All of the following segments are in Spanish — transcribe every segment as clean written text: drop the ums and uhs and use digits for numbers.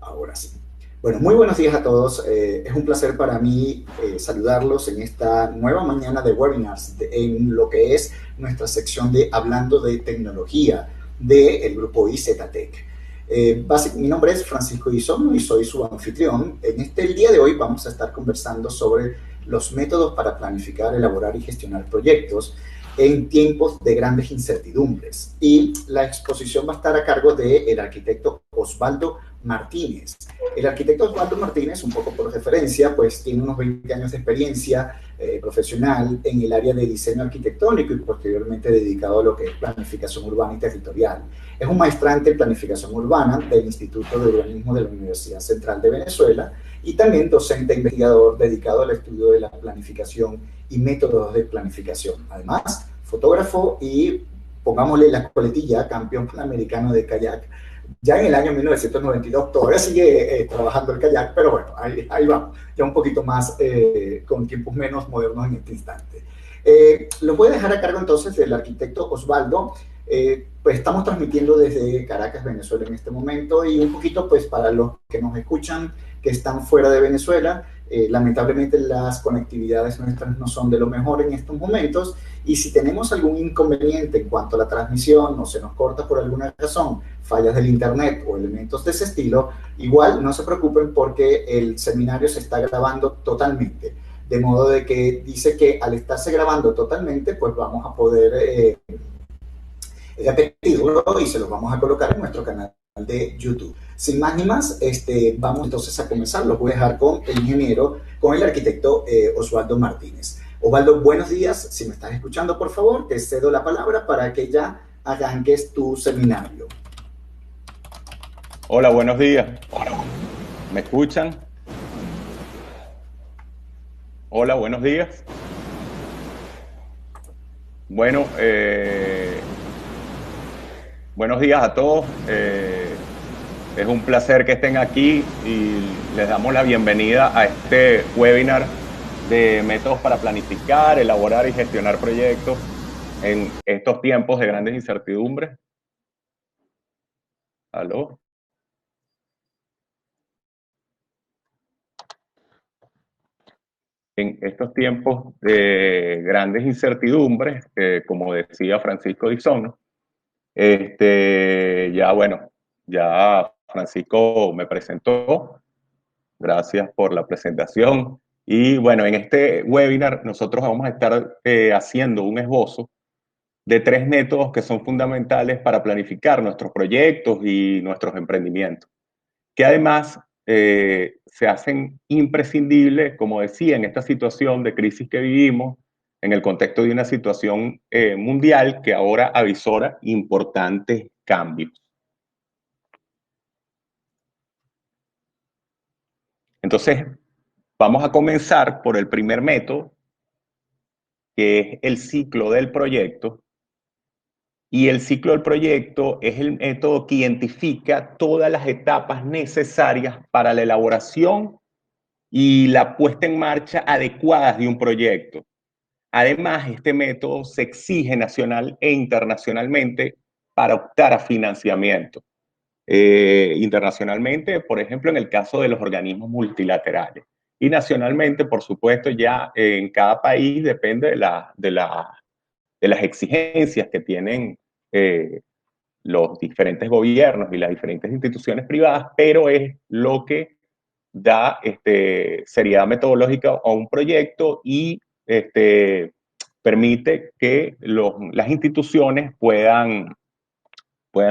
Ahora sí. Bueno, muy buenos días a todos. Es un placer para mí saludarlos en esta nueva mañana de webinars en lo que es nuestra sección de Hablando de Tecnología del grupo IZTech. Mi nombre es Francisco Isono y soy su anfitrión. El día de hoy vamos a estar conversando sobre los métodos para planificar, elaborar y gestionar proyectos en tiempos de grandes incertidumbres. Y la exposición va a estar a cargo del arquitecto Osvaldo Martínez. El arquitecto Osvaldo Martínez, un poco por referencia, pues tiene unos 20 años de experiencia profesional en el área de diseño arquitectónico y posteriormente dedicado a lo que es planificación urbana y territorial. Es un maestrante en planificación urbana del Instituto de Urbanismo de la Universidad Central de Venezuela y también docente e investigador dedicado al estudio de la planificación y métodos de planificación. Además, fotógrafo y, pongámosle la coletilla, campeón panamericano de kayak. Ya en el año 1992 todavía sigue trabajando el kayak, pero bueno, ahí vamos, ya un poquito más, con tiempos menos modernos en este instante. Los voy a dejar a cargo entonces del arquitecto Osvaldo. Pues estamos transmitiendo desde Caracas, Venezuela en este momento, y un poquito pues para los que nos escuchan que están fuera de Venezuela, lamentablemente las conectividades nuestras no son de lo mejor en estos momentos, y si tenemos algún inconveniente en cuanto a la transmisión o se nos corta por alguna razón, fallas del internet o elementos de ese estilo, igual no se preocupen porque el seminario se está grabando totalmente. De modo de que dice que al estarse grabando totalmente, pues vamos a poder repetirlo y se los vamos a colocar en nuestro canal de YouTube. Sin más ni más, vamos entonces a comenzar. Los voy a dejar con el ingeniero, con el arquitecto Osvaldo Martínez. Osvaldo, buenos días. Si me estás escuchando, por favor, te cedo la palabra para que ya arranques tu seminario. Hola, buenos días. ¿Me escuchan? Hola, buenos días. Bueno, buenos días a todos. Es un placer que estén aquí y les damos la bienvenida a este webinar de métodos para planificar, elaborar y gestionar proyectos en estos tiempos de grandes incertidumbres. ¿Aló? En estos tiempos de grandes incertidumbres, como decía Francisco Dixon, ya bueno, ya Francisco me presentó, gracias por la presentación. Y bueno, en este webinar nosotros vamos a estar haciendo un esbozo de 3 métodos que son fundamentales para planificar nuestros proyectos y nuestros emprendimientos, que además se hacen imprescindibles, como decía, en esta situación de crisis que vivimos, en el contexto de una situación mundial que ahora avisora importantes cambios. Entonces, vamos a comenzar por el primer método, que es el ciclo del proyecto. Y el ciclo del proyecto es el método que identifica todas las etapas necesarias para la elaboración y la puesta en marcha adecuadas de un proyecto. Además, este método se exige nacional e internacionalmente para optar a financiamiento. Internacionalmente, por ejemplo, en el caso de los organismos multilaterales. Y nacionalmente, por supuesto, ya en cada país depende de las exigencias que tienen los diferentes gobiernos y las diferentes instituciones privadas, pero es lo que da seriedad metodológica a un proyecto y permite que las instituciones puedan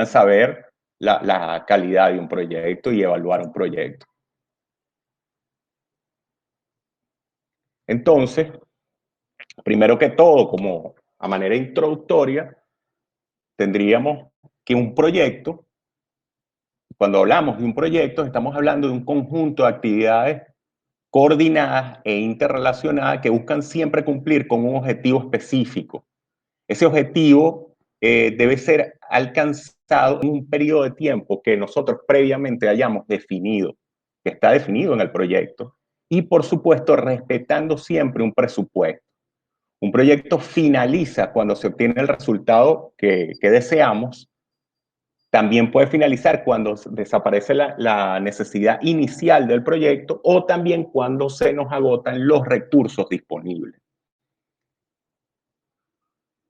saber la calidad de un proyecto y evaluar un proyecto. Entonces, primero que todo, como a manera introductoria, tendríamos que un proyecto, cuando hablamos de un proyecto, estamos hablando de un conjunto de actividades coordinadas e interrelacionadas que buscan siempre cumplir con un objetivo específico. Ese objetivo debe ser alcanzado en un periodo de tiempo que nosotros previamente hayamos definido, que está definido en el proyecto, y por supuesto respetando siempre un presupuesto. Un proyecto finaliza cuando se obtiene el resultado que deseamos, También puede finalizar cuando desaparece la necesidad inicial del proyecto o también cuando se nos agotan los recursos disponibles.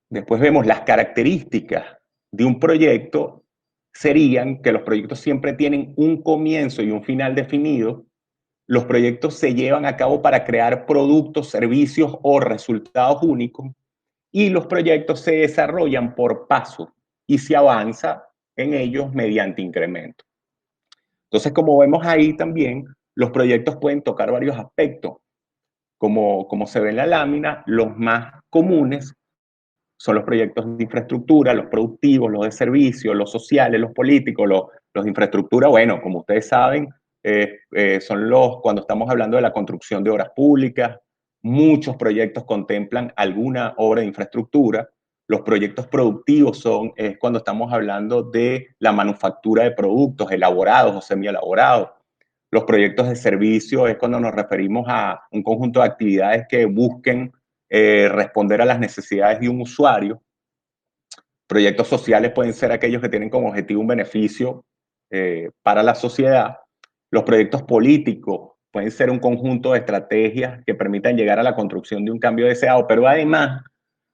Después vemos las características de un proyecto serían que los proyectos siempre tienen un comienzo y un final definido. Los proyectos se llevan a cabo para crear productos, servicios o resultados únicos y los proyectos se desarrollan por pasos y se avanza en ellos mediante incremento. Entonces, como vemos ahí también, los proyectos pueden tocar varios aspectos. Como se ve en la lámina, los más comunes son los proyectos de infraestructura, los productivos, los de servicios, los sociales, los políticos, los de infraestructura. Bueno, como ustedes saben, son cuando estamos hablando de la construcción de obras públicas, muchos proyectos contemplan alguna obra de infraestructura. Los proyectos productivos es cuando estamos hablando de la manufactura de productos elaborados o semi-elaborados. Los proyectos de servicio es cuando nos referimos a un conjunto de actividades que busquen responder a las necesidades de un usuario. Proyectos sociales pueden ser aquellos que tienen como objetivo un beneficio para la sociedad. Los proyectos políticos pueden ser un conjunto de estrategias que permitan llegar a la construcción de un cambio deseado, pero además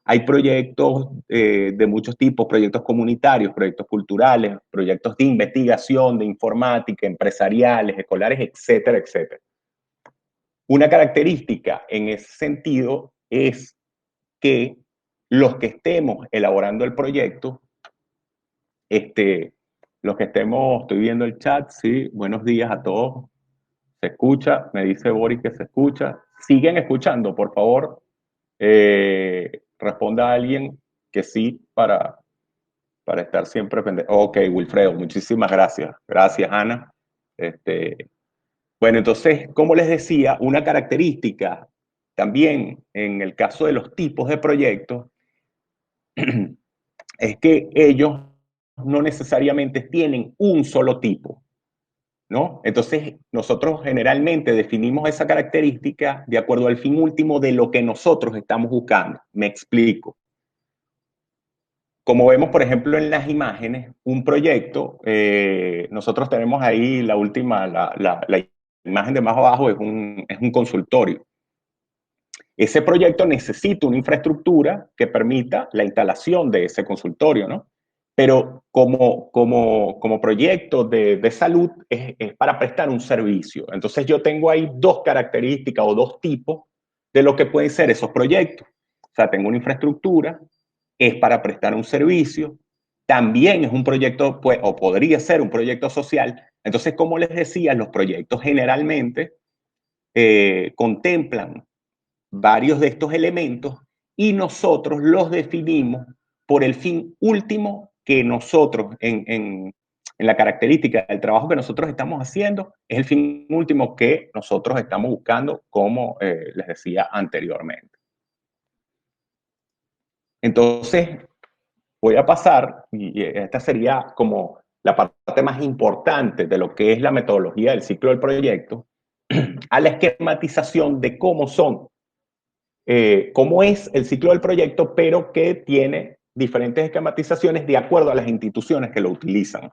hay proyectos de muchos tipos, proyectos comunitarios, proyectos culturales, proyectos de investigación, de informática, empresariales, escolares, etcétera, etcétera. Una característica en ese sentido es que los que estemos elaborando el proyecto, los que estemos, estoy viendo el chat, sí, buenos días a todos, se escucha, me dice Boris que se escucha, siguen escuchando, por favor, responda a alguien que sí para estar siempre pendiente. Ok, Wilfredo, muchísimas gracias. Gracias, Ana. Bueno, entonces, como les decía, una característica también en el caso de los tipos de proyectos es que ellos no necesariamente tienen un solo tipo, ¿no? Entonces, nosotros generalmente definimos esa característica de acuerdo al fin último de lo que nosotros estamos buscando. Me explico. Como vemos, por ejemplo, en las imágenes, un proyecto, nosotros tenemos ahí la última, la imagen de más abajo es un consultorio. Ese proyecto necesita una infraestructura que permita la instalación de ese consultorio, ¿no? Pero como proyecto de salud es para prestar un servicio. Entonces yo tengo ahí dos características o dos tipos de lo que pueden ser esos proyectos. O sea, tengo una infraestructura, es para prestar un servicio, también es un proyecto, pues, o podría ser un proyecto social. Entonces, como les decía, los proyectos generalmente contemplan varios de estos elementos y nosotros los definimos por el fin último que nosotros, en la característica del trabajo que nosotros estamos haciendo, es el fin último que nosotros estamos buscando, como les decía anteriormente. Entonces, voy a pasar, y esta sería como la parte más importante de lo que es la metodología del ciclo del proyecto, a la esquematización de cómo es el ciclo del proyecto, pero que tiene diferentes esquematizaciones de acuerdo a las instituciones que lo utilizan.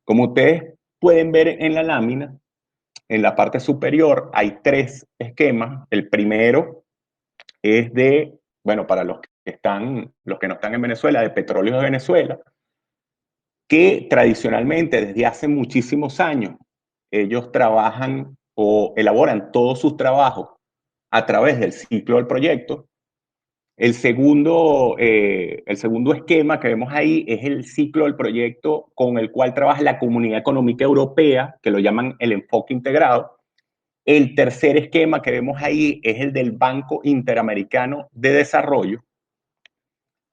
Como ustedes pueden ver en la lámina, en la parte superior hay tres esquemas. El primero es bueno, para los que no están en Venezuela, de Petróleos de Venezuela, que tradicionalmente desde hace muchísimos años ellos trabajan o elaboran todos sus trabajos a través del ciclo del proyecto. El segundo esquema que vemos ahí es el ciclo del proyecto con el cual trabaja la Comunidad Económica Europea, que lo llaman el enfoque integrado. El tercer esquema que vemos ahí es el del Banco Interamericano de Desarrollo,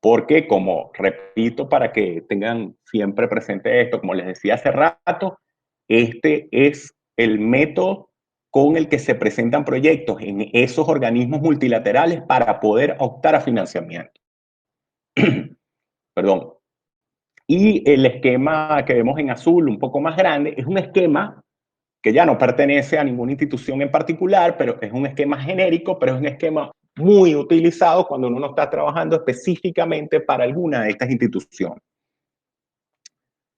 porque, como repito, para que tengan siempre presente esto, como les decía hace rato, este es el método con el que se presentan proyectos en esos organismos multilaterales para poder optar a financiamiento. Perdón. Y el esquema que vemos en azul, un poco más grande, es un esquema que ya no pertenece a ninguna institución en particular, pero es un esquema genérico, pero es un esquema muy utilizado cuando uno está trabajando específicamente para alguna de estas instituciones.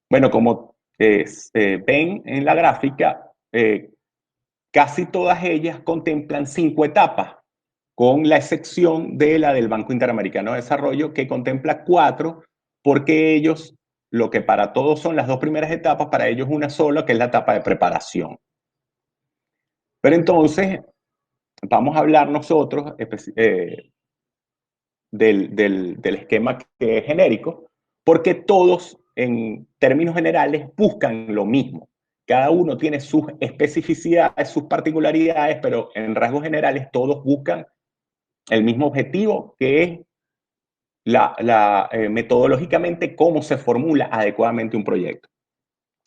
Bueno, como ven en la gráfica, casi todas ellas contemplan 5 etapas, con la excepción de la del Banco Interamericano de Desarrollo, que contempla 4, porque ellos, lo que para todos son las 2 primeras etapas, para ellos una sola, que es la etapa de preparación. Pero entonces, vamos a hablar nosotros del esquema que es genérico, porque todos, en términos generales, buscan lo mismo. Cada uno tiene sus especificidades, sus particularidades, pero en rasgos generales todos buscan el mismo objetivo, que es metodológicamente cómo se formula adecuadamente un proyecto.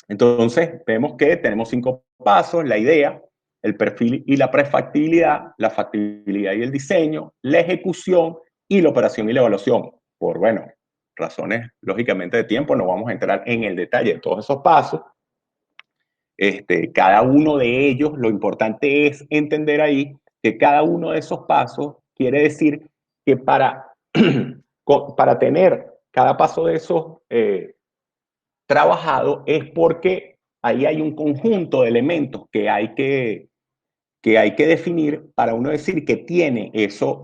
Entonces, vemos que tenemos 5 pasos: la idea, el perfil y la prefactibilidad, la factibilidad y el diseño, la ejecución y la operación y la evaluación. Por, bueno, razones lógicamente de tiempo, no vamos a entrar en el detalle de todos esos pasos. Cada uno de ellos, lo importante es entender ahí que cada uno de esos pasos quiere decir que para tener cada paso de esos trabajado es porque ahí hay un conjunto de elementos que hay que definir para uno decir que tiene eso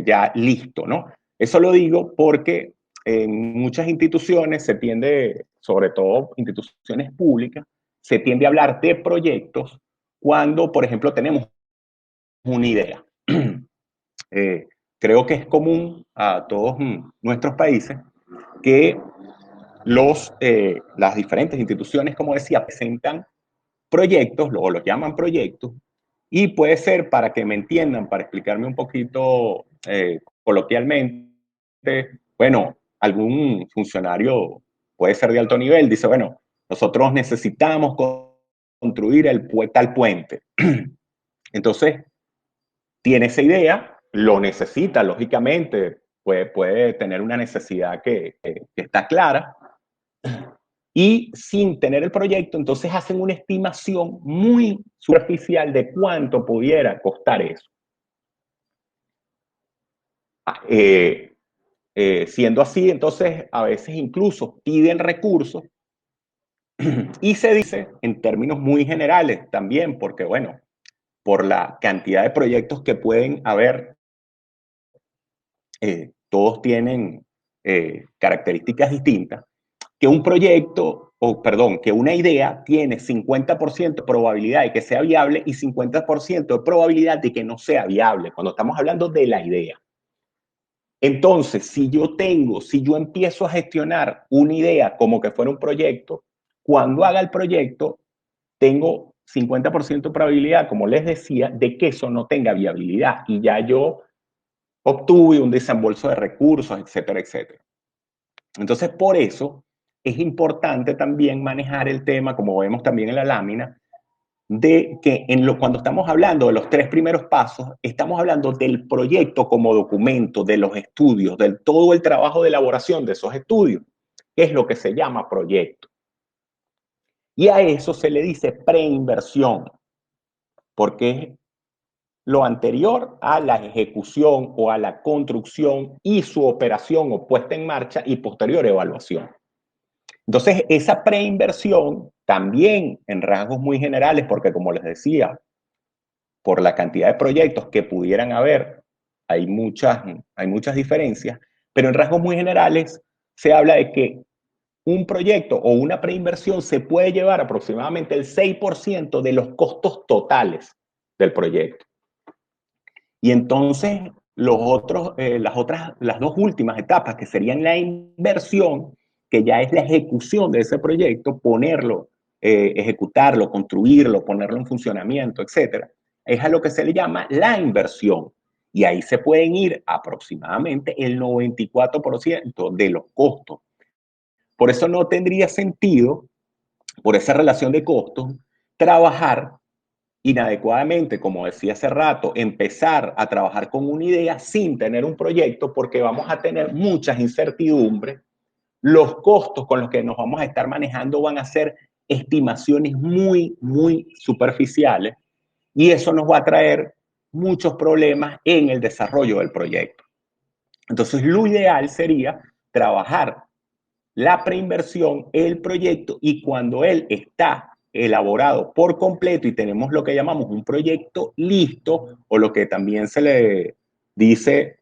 ya listo, ¿no? Eso lo digo porque en muchas instituciones se tiende, sobre todo instituciones públicas, se tiende a hablar de proyectos cuando, por ejemplo, tenemos una idea. Creo que es común a todos nuestros países que las diferentes instituciones, como decía, presentan proyectos, luego los llaman proyectos, y puede ser, para que me entiendan, para explicarme un poquito coloquialmente, bueno, algún funcionario puede ser de alto nivel, dice, bueno, nosotros necesitamos construir tal puente. Entonces, tiene esa idea, lo necesita, lógicamente, puede tener una necesidad que está clara, y sin tener el proyecto, entonces hacen una estimación muy superficial de cuánto pudiera costar eso. Siendo así, entonces a veces incluso piden recursos y se dice en términos muy generales también, porque bueno, por la cantidad de proyectos que pueden haber, todos tienen características distintas, que un proyecto, o perdón, que una idea tiene 50% de probabilidad de que sea viable y 50% de probabilidad de que no sea viable, cuando estamos hablando de la idea. Entonces, si yo empiezo a gestionar una idea como que fuera un proyecto, cuando haga el proyecto, tengo 50% de probabilidad, como les decía, de que eso no tenga viabilidad y ya yo obtuve un desembolso de recursos, etcétera, etcétera. Entonces, por eso es importante también manejar el tema, como vemos también en la lámina, de que cuando estamos hablando de los 3 primeros pasos, estamos hablando del proyecto como documento, de los estudios, de todo el trabajo de elaboración de esos estudios, que es lo que se llama proyecto. Y a eso se le dice preinversión, porque es lo anterior a la ejecución o a la construcción y su operación o puesta en marcha y posterior evaluación. Entonces, esa preinversión también en rasgos muy generales, porque como les decía, por la cantidad de proyectos que pudieran haber, hay muchas diferencias, pero en rasgos muy generales se habla de que un proyecto o una preinversión se puede llevar aproximadamente el 6% de los costos totales del proyecto. Y entonces las 2 últimas etapas, que serían la inversión, que ya es la ejecución de ese proyecto, ponerlo, ejecutarlo, construirlo, ponerlo en funcionamiento, etcétera, es a lo que se le llama la inversión. Y ahí se pueden ir aproximadamente el 94% de los costos. Por eso no tendría sentido, por esa relación de costos, trabajar inadecuadamente, como decía hace rato, empezar a trabajar con una idea sin tener un proyecto, porque vamos a tener muchas incertidumbres. Los costos con los que nos vamos a estar manejando van a ser estimaciones muy, muy superficiales y eso nos va a traer muchos problemas en el desarrollo del proyecto. Entonces, lo ideal sería trabajar la preinversión, el proyecto, y cuando él está elaborado por completo y tenemos lo que llamamos un proyecto listo, o lo que también se le dice,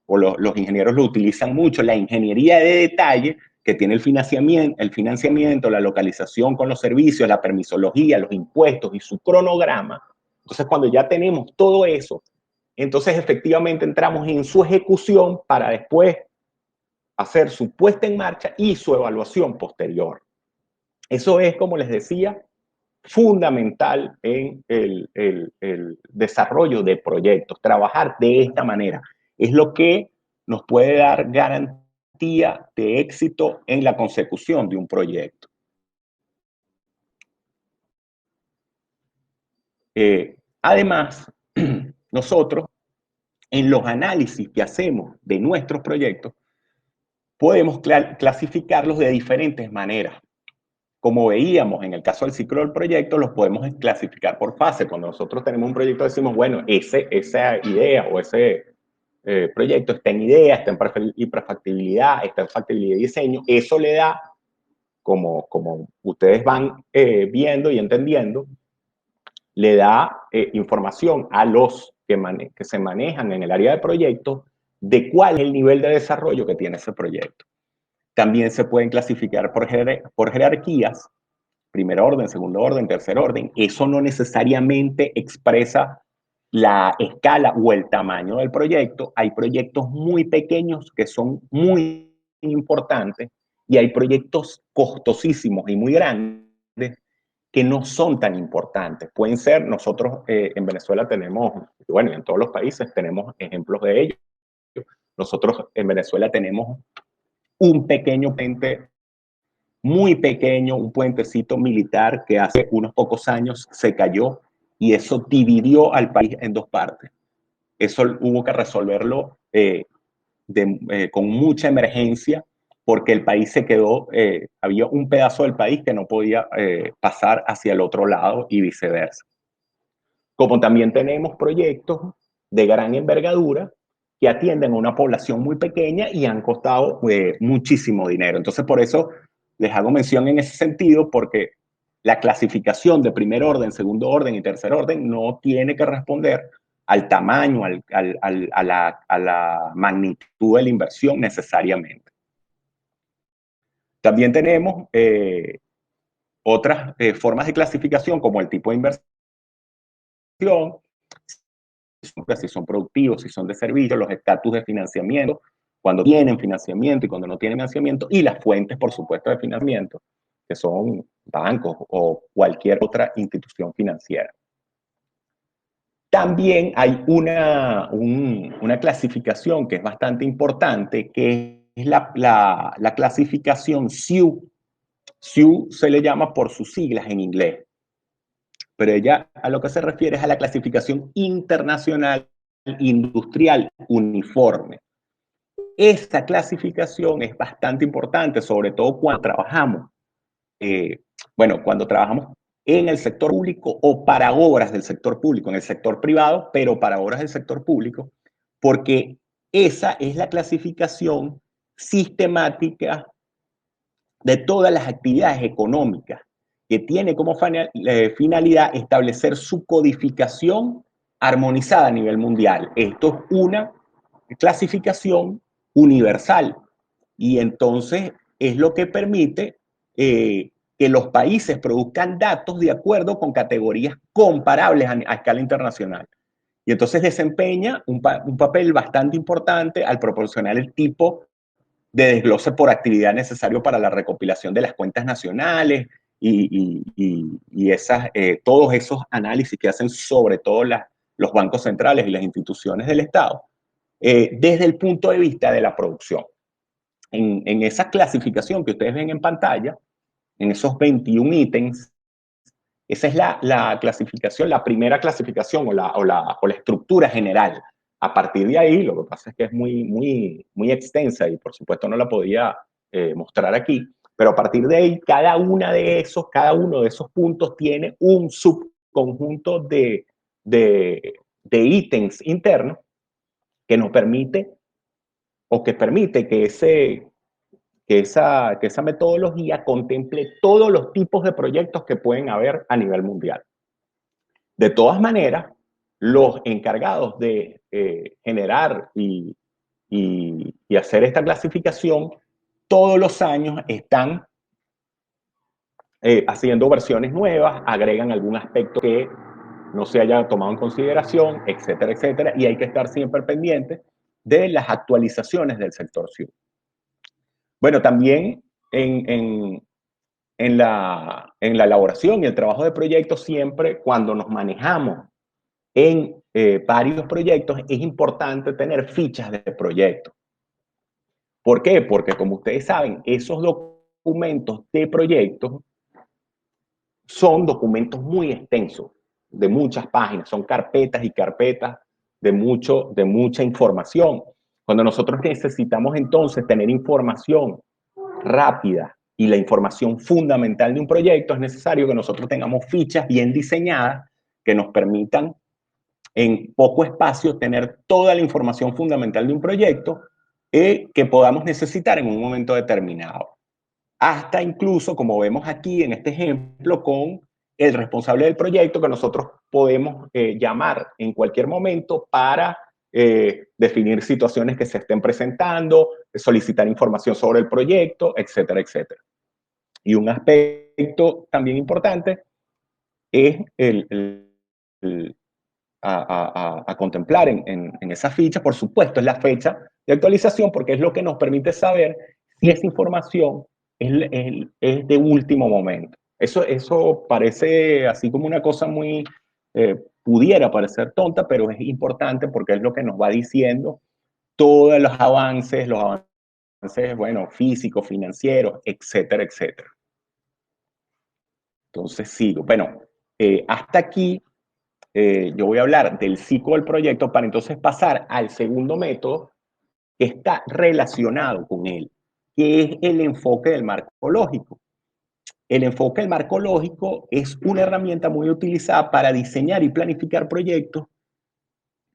o los ingenieros lo utilizan mucho, la ingeniería de detalle, que tiene el financiamiento, la localización con los servicios, la permisología, los impuestos y su cronograma. Entonces, cuando ya tenemos todo eso, entonces efectivamente entramos en su ejecución para después hacer su puesta en marcha y su evaluación posterior. Eso es, como les decía, fundamental en el desarrollo de proyectos. Trabajar de esta manera es lo que nos puede dar garantía de éxito en la consecución de un proyecto. Además, nosotros, en los análisis que hacemos de nuestros proyectos, podemos clasificarlos de diferentes maneras. Como veíamos en el caso del ciclo del proyecto, los podemos clasificar por fase. Cuando nosotros tenemos un proyecto, decimos, bueno, esa idea o ese proyecto está en idea, está en prefactibilidad, está en factibilidad y diseño. Eso le da, como ustedes van viendo y entendiendo, le da información a los que se manejan en el área de proyectos de cuál es el nivel de desarrollo que tiene ese proyecto. También se pueden clasificar por jerarquías, primer orden, segundo orden, tercer orden. Eso no necesariamente expresa la escala o el tamaño del proyecto. Hay proyectos muy pequeños que son muy importantes y hay proyectos costosísimos y muy grandes que no son tan importantes. Pueden ser, nosotros en Venezuela tenemos, bueno, en todos los países tenemos ejemplos de ello. Nosotros en Venezuela tenemos un pequeño puente, muy pequeño, un puentecito militar que hace unos pocos años se cayó y eso dividió al país en dos partes. Eso hubo que resolverlo con mucha emergencia porque el país se quedó, había un pedazo del país que no podía pasar hacia el otro lado y viceversa. Como también tenemos proyectos de gran envergadura que atienden a una población muy pequeña y han costado muchísimo dinero. Entonces, por eso les hago mención en ese sentido, porque la clasificación de primer orden, segundo orden y tercer orden no tiene que responder al tamaño, a la magnitud de la inversión necesariamente. También tenemos otras formas de clasificación, como el tipo de inversión, si son productivos, si son de servicio, los estatus de financiamiento, cuando tienen financiamiento y cuando no tienen financiamiento, y las fuentes, por supuesto, de financiamiento, que son bancos o cualquier otra institución financiera. También hay una clasificación que es bastante importante, que es la clasificación SIU. SIU se le llama por sus siglas en inglés, pero ella a lo que se refiere es a la clasificación internacional industrial uniforme. Esta clasificación es bastante importante, sobre todo cuando trabajamos, cuando trabajamos en el sector público o para obras del sector público, en el sector privado, pero para obras del sector público, porque esa es la clasificación sistemática de todas las actividades económicas, que tiene como finalidad establecer su codificación armonizada a nivel mundial. Esto es una clasificación universal y entonces es lo que permite que los países produzcan datos de acuerdo con categorías comparables a escala internacional. Y entonces desempeña un papel bastante importante al proporcionar el tipo de desglose por actividad necesario para la recopilación de las cuentas nacionales y todos esos análisis que hacen sobre todo los bancos centrales y las instituciones del Estado, desde el punto de vista de la producción. En esa clasificación que ustedes ven en pantalla, en esos 21 ítems, esa es la clasificación, la primera clasificación o la estructura general. A partir de ahí, lo que pasa es que es muy extensa y por supuesto no la podía mostrar aquí, pero a partir de ahí, cada uno de esos puntos tiene un subconjunto de ítems internos que nos permite o que permite que que esa metodología contemple todos los tipos de proyectos que pueden haber a nivel mundial. De todas maneras, los encargados de generar y hacer esta clasificación, todos los años están haciendo versiones nuevas, agregan algún aspecto que no se haya tomado en consideración, etcétera, etcétera, y hay que estar siempre pendiente de las actualizaciones del sector ciudad. Bueno, también en la elaboración y el trabajo de proyectos, siempre cuando nos manejamos en varios proyectos, es importante tener fichas de proyecto. ¿Por qué? Porque como ustedes saben, esos documentos de proyectos son documentos muy extensos, de muchas páginas, son carpetas y carpetas de mucha información. Cuando nosotros necesitamos entonces tener información rápida y la información fundamental de un proyecto, es necesario que nosotros tengamos fichas bien diseñadas que nos permitan en poco espacio tener toda la información fundamental de un proyecto que podamos necesitar en un momento determinado. Hasta incluso, como vemos aquí en este ejemplo, con el responsable del proyecto que nosotros podemos llamar en cualquier momento para definir situaciones que se estén presentando, solicitar información sobre el proyecto, etcétera, etcétera. Y un aspecto también importante es a contemplar en esa ficha, por supuesto, es la fecha de actualización, porque es lo que nos permite saber si esa información es de último momento. Eso parece así como una cosa muy, pudiera parecer tonta, pero es importante porque es lo que nos va diciendo todos los avances, bueno, físicos, financieros, etcétera, etcétera. Entonces sigo. Bueno, hasta aquí yo voy a hablar del ciclo del proyecto para entonces pasar al segundo método que está relacionado con él, que es el enfoque del marco lógico. El enfoque del marco lógico es una herramienta muy utilizada para diseñar y planificar proyectos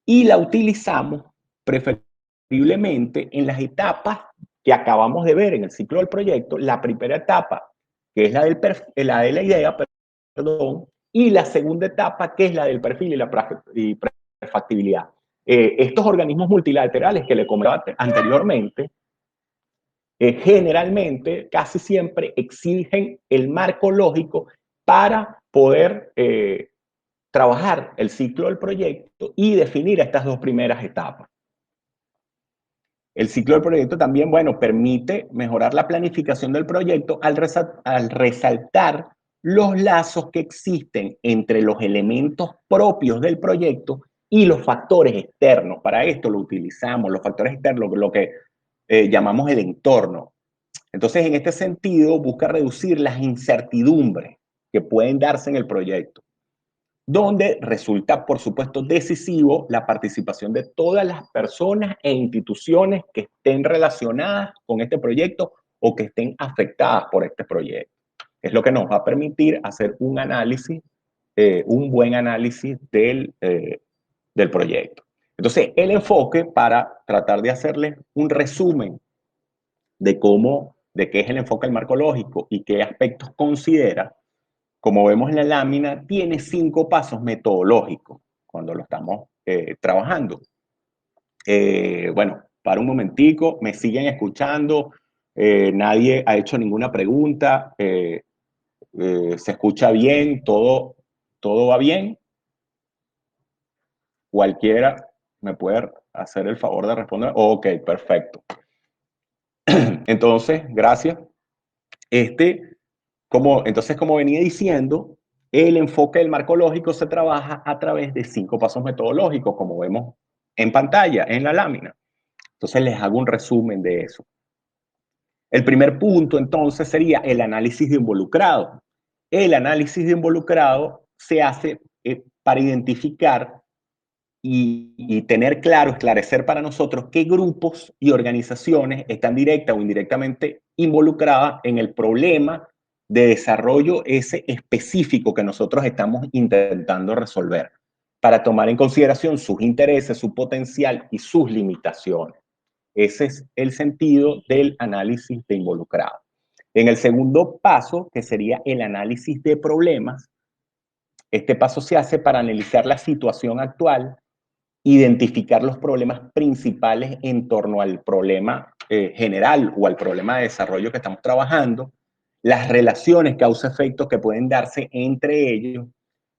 y la utilizamos preferiblemente en las etapas que acabamos de ver en el ciclo del proyecto. La primera etapa, que es la de la idea, perdón, y la segunda etapa, que es la del perfil y la prefactibilidad. Estos organismos multilaterales que le comentaba anteriormente, generalmente, casi siempre exigen el marco lógico para poder trabajar el ciclo del proyecto y definir estas dos primeras etapas. El ciclo del proyecto también, bueno, permite mejorar la planificación del proyecto al resaltar los lazos que existen entre los elementos propios del proyecto y los factores externos. Para esto lo utilizamos, los factores externos, lo que llamamos el entorno. Entonces, en este sentido, busca reducir las incertidumbres que pueden darse en el proyecto, donde resulta, por supuesto, decisivo la participación de todas las personas e instituciones que estén relacionadas con este proyecto o que estén afectadas por este proyecto. Es lo que nos va a permitir hacer un análisis, un buen análisis del proyecto. Entonces, el enfoque, para tratar de hacerles un resumen de qué es el enfoque del marco lógico y qué aspectos considera, como vemos en la lámina, tiene 5 pasos metodológicos cuando lo estamos trabajando. Bueno, para un momentico, me siguen escuchando, nadie ha hecho ninguna pregunta, se escucha bien, todo va bien. Cualquiera me puede hacer el favor de responder. Ok, perfecto. Entonces, gracias. Entonces, como venía diciendo, el enfoque del marco lógico se trabaja a través de 5 pasos metodológicos, como vemos en pantalla, en la lámina. Entonces, les hago un resumen de eso. El primer punto, entonces, sería el análisis de involucrado. El análisis de involucrado se hace para identificar y tener claro, esclarecer para nosotros qué grupos y organizaciones están directa o indirectamente involucradas en el problema de desarrollo ese específico que nosotros estamos intentando resolver, para tomar en consideración sus intereses, su potencial y sus limitaciones. Ese es el sentido del análisis de involucrado. En el segundo paso, que sería el análisis de problemas, este paso se hace para analizar la situación actual, identificar los problemas principales en torno al problema general o al problema de desarrollo que estamos trabajando, las relaciones causa-efecto que pueden darse entre ellos,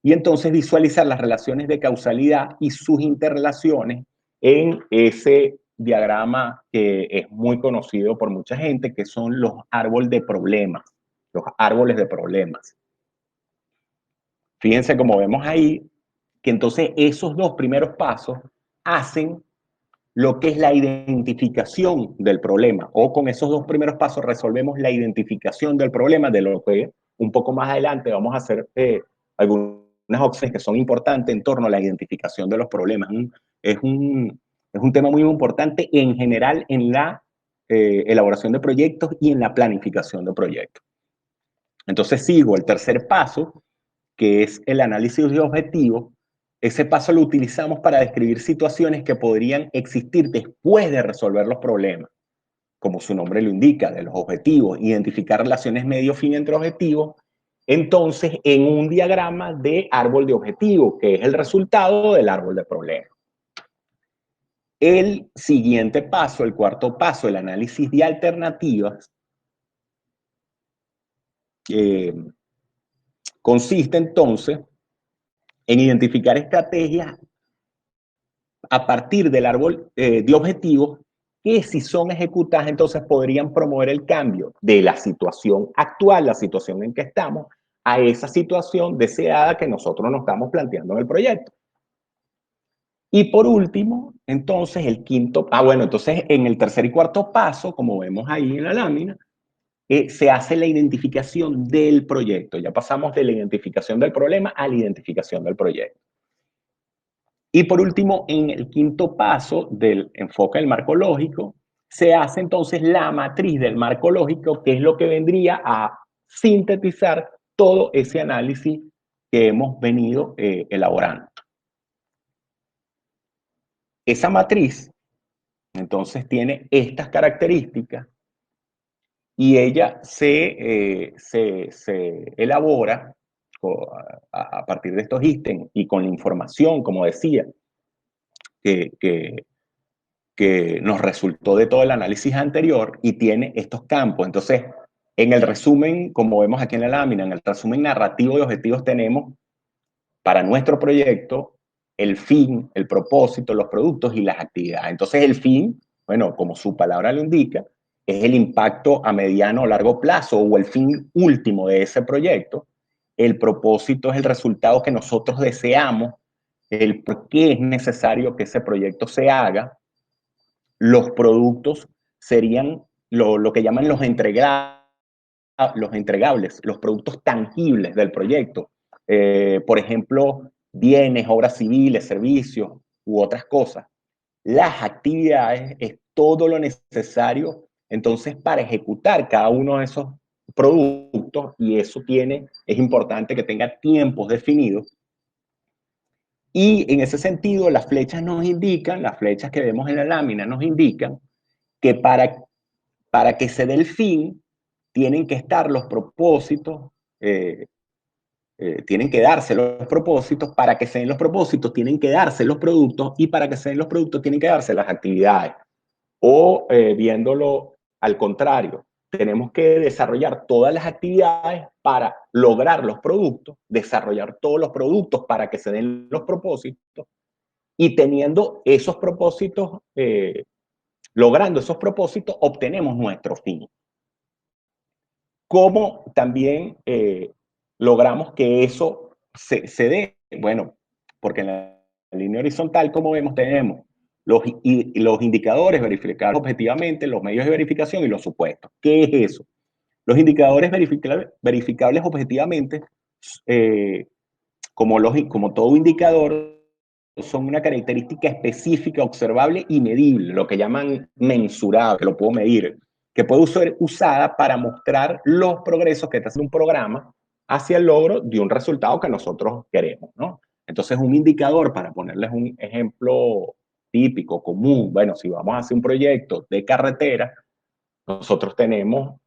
y entonces visualizar las relaciones de causalidad y sus interrelaciones en ese diagrama que es muy conocido por mucha gente, que son los árboles de problemas, los árboles de problemas. Fíjense como vemos ahí, que entonces esos dos primeros pasos hacen lo que es la identificación del problema, o con esos dos primeros pasos resolvemos la identificación del problema, de lo que un poco más adelante vamos a hacer algunas opciones que son importantes en torno a la identificación de los problemas. Es un tema muy importante en general en la elaboración de proyectos y en la planificación de proyectos. Entonces sigo el tercer paso, que es el análisis de objetivos. Ese paso lo utilizamos para describir situaciones que podrían existir después de resolver los problemas, como su nombre lo indica, de los objetivos, identificar relaciones medio-fin entre objetivos, entonces en un diagrama de árbol de objetivos, que es el resultado del árbol de problemas. El siguiente paso, el cuarto paso, el análisis de alternativas, consiste entonces en identificar estrategias a partir del árbol de objetivos que, si son ejecutadas, entonces podrían promover el cambio de la situación actual, la situación en que estamos, a esa situación deseada que nosotros nos estamos planteando en el proyecto. Y por último, entonces el quinto, entonces en el tercer y cuarto paso, como vemos ahí en la lámina, se hace la identificación del proyecto. Ya pasamos de la identificación del problema a la identificación del proyecto. Y por último, en el quinto paso del enfoque del marco lógico, se hace entonces la matriz del marco lógico, que es lo que vendría a sintetizar todo ese análisis que hemos venido elaborando. Esa matriz, entonces, tiene estas características y ella se elabora a partir de estos ítems y con la información, como decía, que nos resultó de todo el análisis anterior, y tiene estos campos. Entonces, en el resumen, como vemos aquí en la lámina, en el resumen narrativo de objetivos tenemos para nuestro proyecto el fin, el propósito, los productos y las actividades. Entonces, el fin, bueno, como su palabra lo indica, es el impacto a mediano o largo plazo, o el fin último de ese proyecto. El propósito es el resultado que nosotros deseamos, el por qué es necesario que ese proyecto se haga. Los productos serían lo que llaman los entregables, los productos tangibles del proyecto. Por ejemplo, bienes, obras civiles, servicios u otras cosas. Las actividades es todo lo necesario entonces para ejecutar cada uno de esos productos, y eso es importante que tenga tiempos definidos. Y en ese sentido, las flechas que vemos en la lámina nos indican que para que se dé el fin, tienen que estar los propósitos, tienen que darse los propósitos. Para que se den los propósitos, tienen que darse los productos, y para que se den los productos, tienen que darse las actividades. O viéndolo al contrario, tenemos que desarrollar todas las actividades para lograr los productos, desarrollar todos los productos para que se den los propósitos, y teniendo esos propósitos, logrando esos propósitos, obtenemos nuestro fin. ¿Cómo también logramos que eso se dé? Bueno, porque en la línea horizontal, como vemos, tenemos los indicadores verificables objetivamente, los medios de verificación y los supuestos. ¿Qué es eso? Los indicadores verificables objetivamente, como todo indicador, son una característica específica, observable y medible, lo que llaman mensurable, que lo puedo medir, que puede ser usada para mostrar los progresos que está haciendo un programa hacia el logro de un resultado que nosotros queremos, ¿no? Entonces, un indicador, para ponerles un ejemplo típico, común. Bueno, si vamos a hacer un proyecto de carretera, nosotros tenemos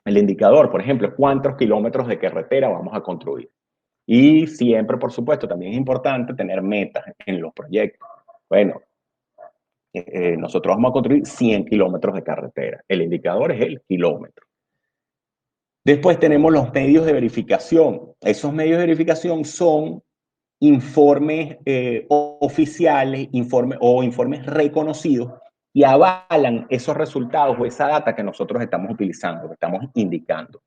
el indicador, por ejemplo, cuántos kilómetros de carretera vamos a construir. Y siempre, por supuesto, también es importante tener metas en los proyectos. Bueno, nosotros vamos a construir 100 kilómetros de carretera. El indicador es el kilómetro. Después tenemos los medios de verificación. Esos medios de verificación son informes oficiales, informes reconocidos y avalan esos resultados o esa data que nosotros estamos utilizando, que estamos indicando.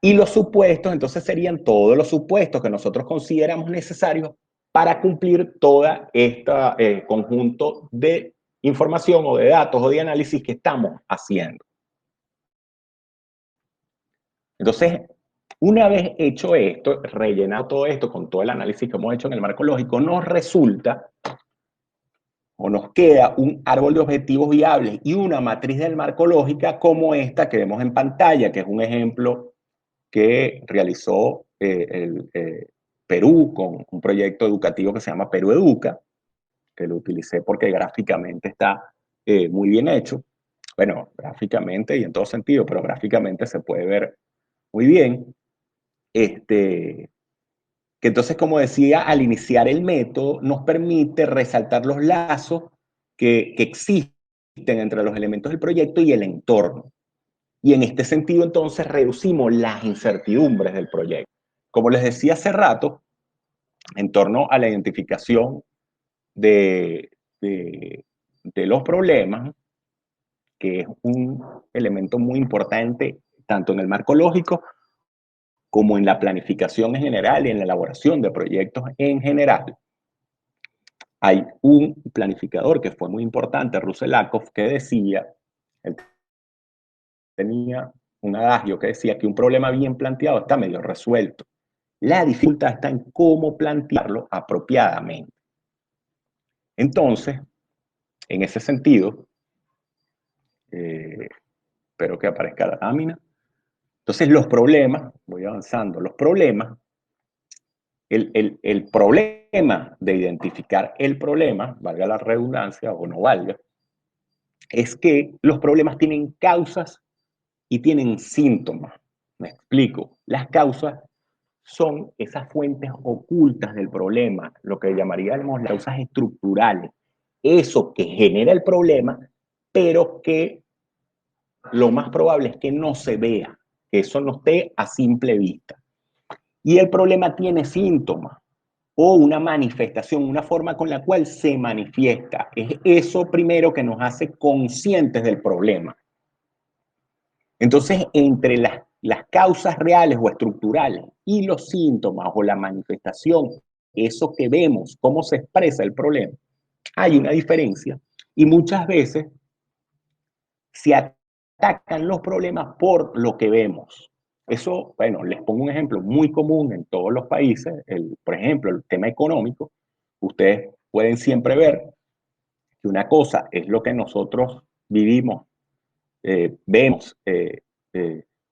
Y los supuestos, entonces serían todos los supuestos que nosotros consideramos necesarios para cumplir toda esta conjunto de información o de datos o de análisis que estamos haciendo. Entonces, una vez hecho esto, rellenado todo esto con todo el análisis que hemos hecho en el marco lógico, nos resulta o nos queda un árbol de objetivos viables y una matriz del marco lógica como esta que vemos en pantalla, que es un ejemplo que realizó Perú con un proyecto educativo que se llama Perú Educa, que lo utilicé porque gráficamente está muy bien hecho. Bueno, gráficamente y en todo sentido, pero gráficamente se puede ver muy bien. Que entonces, como decía, al iniciar el método nos permite resaltar los lazos que existen entre los elementos del proyecto y el entorno. Y en este sentido, entonces, reducimos las incertidumbres del proyecto. Como les decía hace rato, en torno a la identificación de los problemas, que es un elemento muy importante tanto en el marco lógico como en la planificación en general y en la elaboración de proyectos en general. Hay un planificador que fue muy importante, Russell Ackoff, que decía, él tenía un adagio que decía que un problema bien planteado está medio resuelto. La dificultad está en cómo plantearlo apropiadamente. Entonces, en ese sentido, espero que aparezca la lámina. Entonces, los problemas, voy avanzando, los problemas, el problema de identificar el problema, valga la redundancia o no valga, es que los problemas tienen causas y tienen síntomas. Me explico. Las causas son esas fuentes ocultas del problema, lo que llamaríamos las causas estructurales. Eso que genera el problema, pero que lo más probable es que no se vea, que eso no esté a simple vista. Y el problema tiene síntomas o una manifestación, una forma con la cual se manifiesta. Es eso primero que nos hace conscientes del problema. Entonces, entre las causas reales o estructurales y los síntomas o la manifestación, eso que vemos, cómo se expresa el problema, hay una diferencia y muchas veces se atacan los problemas por lo que vemos. Eso, bueno, les pongo un ejemplo muy común en todos los países, por ejemplo, el tema económico. Ustedes pueden siempre ver que una cosa es lo que nosotros vivimos, vemos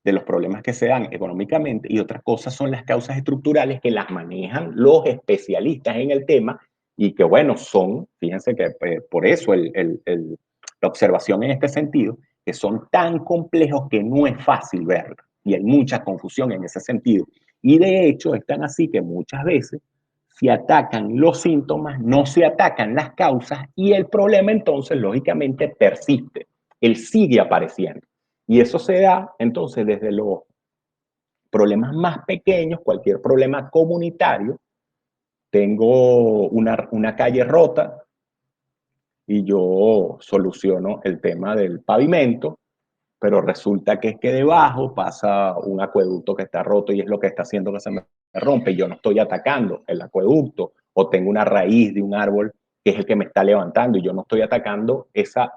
de los problemas que se dan económicamente y otras cosas son las causas estructurales que las manejan los especialistas en el tema y que, bueno, son, fíjense que por eso la observación en este sentido, que son tan complejos que no es fácil verlo y hay mucha confusión en ese sentido. Y de hecho, están así que muchas veces se atacan los síntomas, no se atacan las causas y el problema entonces lógicamente persiste, él sigue apareciendo. Y eso se da entonces desde los problemas más pequeños, cualquier problema comunitario. Tengo una calle rota y yo soluciono el tema del pavimento, pero resulta que es que debajo pasa un acueducto que está roto y es lo que está haciendo que se me rompe. Yo no estoy atacando el acueducto o tengo una raíz de un árbol que es el que me está levantando y yo no estoy atacando ese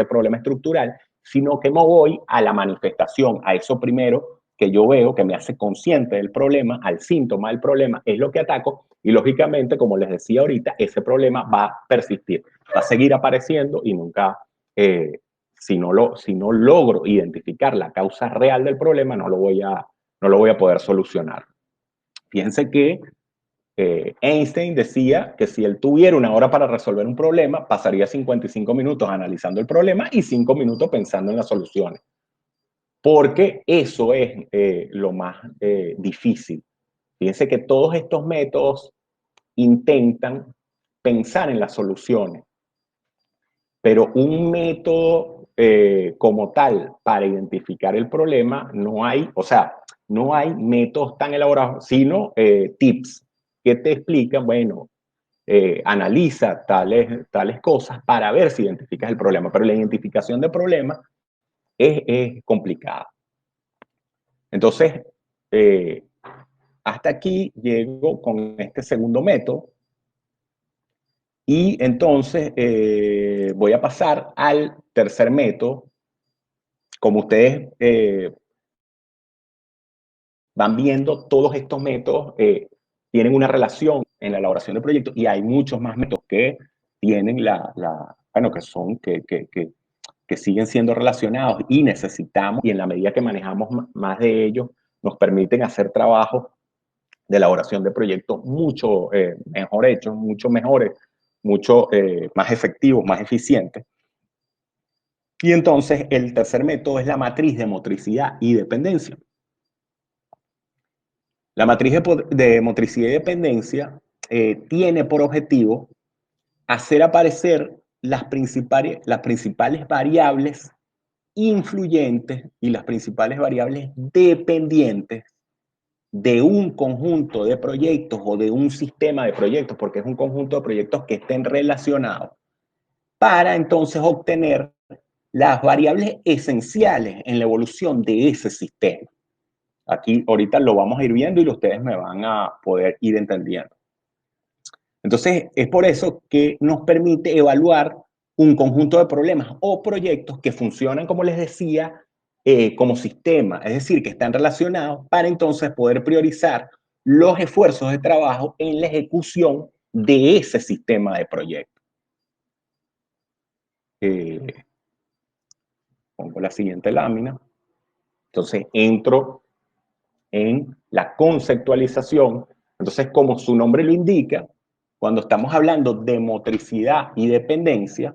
problema estructural, sino que me voy a la manifestación, a eso primero que yo veo, que me hace consciente del problema, al síntoma del problema, es lo que ataco y lógicamente, como les decía ahorita, ese problema va a persistir, va a seguir apareciendo y nunca, si no logro identificar la causa real del problema, no lo voy a poder solucionar. Fíjense que Einstein decía que si él tuviera una hora para resolver un problema, pasaría 55 minutos analizando el problema y 5 minutos pensando en las soluciones. Porque eso es lo más difícil. Fíjense que todos estos métodos intentan pensar en las soluciones, pero un método como tal para identificar el problema no hay, o sea, no hay métodos tan elaborados, sino tips que te explican, bueno, analiza tales cosas para ver si identificas el problema, pero la identificación de problemas es complicada. Entonces, hasta aquí llego con este segundo método y entonces voy a pasar al tercer método. Como ustedes van viendo, todos estos métodos tienen una relación en la elaboración de proyectos y hay muchos más métodos que tienen bueno, que siguen siendo relacionados y necesitamos, y en la medida que manejamos más de ellos, nos permiten hacer trabajos de elaboración de proyectos mucho mejor hechos, mucho mejores, mucho más efectivos, más eficientes. Y entonces el tercer método es la matriz de motricidad y dependencia. La matriz de motricidad y dependencia tiene por objetivo hacer aparecer las principales variables influyentes y las principales variables dependientes de un conjunto de proyectos o de un sistema de proyectos, porque es un conjunto de proyectos que estén relacionados, para entonces obtener las variables esenciales en la evolución de ese sistema. Aquí ahorita lo vamos a ir viendo y ustedes me van a poder ir entendiendo. Entonces, es por eso que nos permite evaluar un conjunto de problemas o proyectos que funcionan, como les decía, como sistema, es decir, que están relacionados para entonces poder priorizar los esfuerzos de trabajo en la ejecución de ese sistema de proyectos. Pongo la siguiente lámina. Entonces, entro en la conceptualización. Entonces, como su nombre lo indica, cuando estamos hablando de motricidad y dependencia,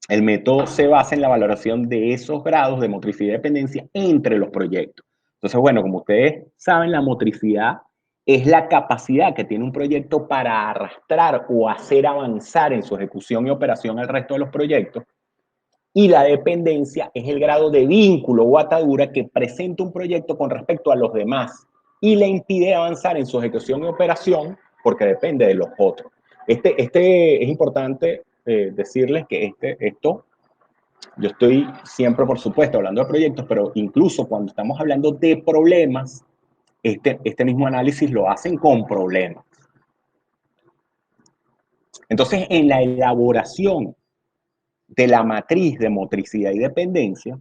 el método se basa en la valoración de esos grados de motricidad y dependencia entre los proyectos. Entonces, bueno, como ustedes saben, la motricidad es la capacidad que tiene un proyecto para arrastrar o hacer avanzar en su ejecución y operación al resto de los proyectos. Y la dependencia es el grado de vínculo o atadura que presenta un proyecto con respecto a los demás y le impide avanzar en su ejecución y operación porque depende de los otros. Es importante decirles que yo estoy siempre, por supuesto, hablando de proyectos, pero incluso cuando estamos hablando de problemas, este mismo análisis lo hacen con problemas. Entonces, en la elaboración de la matriz de motricidad y dependencia,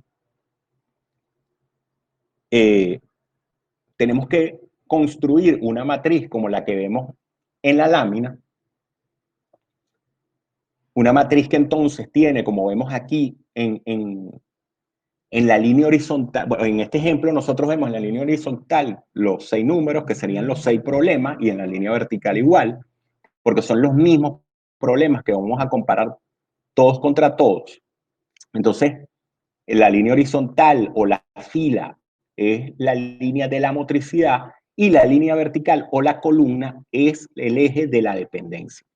tenemos que construir una matriz como la que vemos en la lámina, una matriz que entonces tiene, como vemos aquí en la línea horizontal, bueno, en este ejemplo nosotros vemos en la línea horizontal los 6 números, que serían los 6 problemas, y en la línea vertical igual, porque son los mismos problemas que vamos a comparar todos contra todos. Entonces, la línea horizontal o la fila es la línea de la motricidad y la línea vertical o la columna es el eje de la dependencia.